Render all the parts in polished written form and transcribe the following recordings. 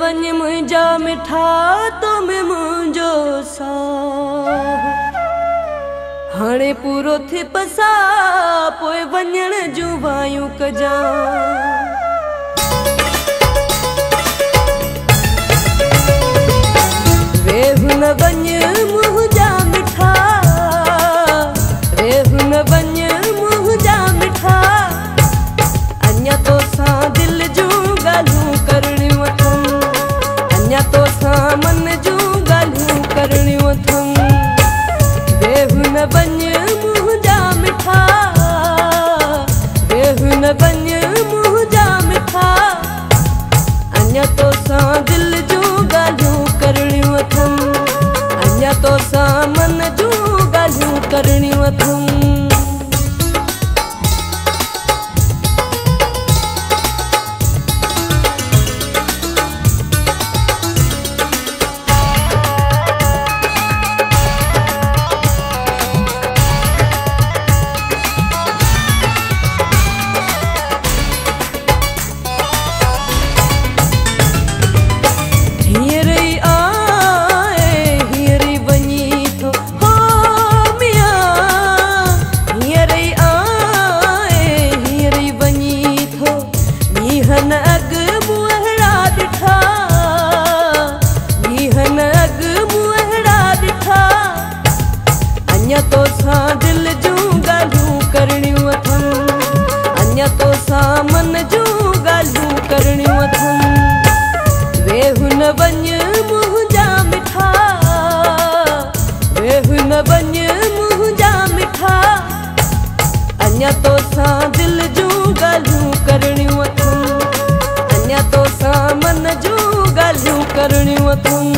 वञ मुंहिंजा मिठा तो में मुंहिंजो साह हाणे पूरो थी पसा पोइ वञण जूं वायूं कजां वेह न वञ मुंहिंजा मिठा वेह न वञ मुंहिंजा मिठा अञा तोसां दिल जूं ॻाल्हियूं करणियूं अथमि अञा तोसां मन जूं ॻाल्हियूं करणियूं अथमि वेह न वञ मुंहिंजा मिठा वेह न वञ मुंहिंजा मिठा अञा तोसां दिल जूं ॻाल्हियूं करणियूं अथमि अञा तोसां मन जूं ॻाल्हियूं करणियूं अथमि अञा तोसां दिल जूं ॻाल्हियूं करणियूं अथमि अञा तोसां मन जूं ॻाल्हियूं करणियूं अथमि वेह न वञ मुंहिंजा मिठा वेह न वञ मुंहिंजा मिठा अञा तोसां दिल जूं ॻाल्हियूं करणियूं अथमि अञा तोसां मन जूं ॻाल्हियूं करणियूं अथमि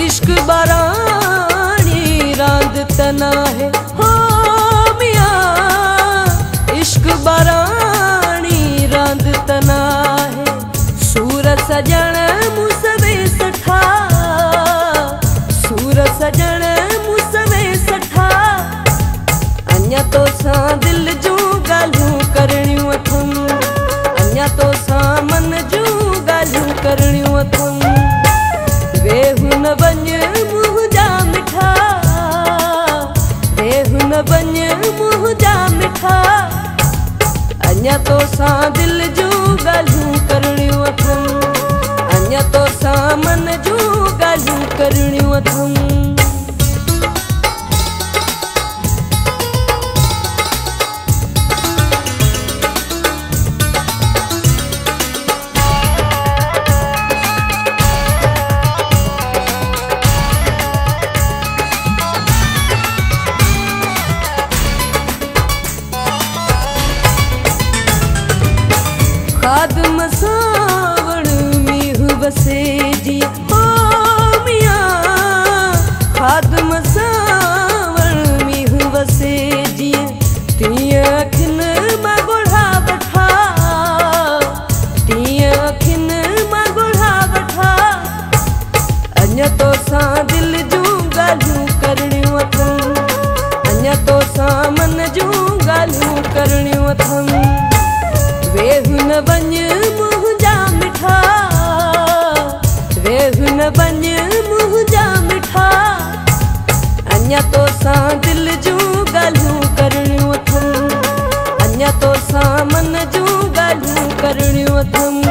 इश्क बारानी रांद तना है हो मियां इश्क बारानी रांद तना है सूर सजण मुसवे सठा सूर सजण मुसवे सठा अञा तोसां दिल जूं ॻाल्हियूं करणियूं अथमि अञा तोसां मन जूं ॻाल्हियूं करणियूं अथमि वेह न वञ मुंहिंजा मिठा वेह न वञ मुंहिंजा मिठा अञा तोसां दिल जूं ॻाल्हियूं करणियूं अथमि अञा तोसां मन जूं ॻाल्हियूं करणियूं अथमि खादम सावण मीह वसे जी ओ मियां खादम सावण मीह वसे जी तीअं अखियुनि मां ॻोढ़ा वठा तीअं अखियुनि मां ॻोढ़ा वठा अञा तोसां दिल जूं ॻाल्हियूं करणियूं अथमि अञा तोसां मन जूं ॻाल्हियूं करणियूं अथमि वेह न वञ मुंहिंजा मिठा वेह न वञ मुंहिंजा मिठा अञा तोसां दिल जूं ॻाल्हियूं करणियूं अथमि अञा तोसां मन जूं ॻाल्हियूं करणियूं अथमि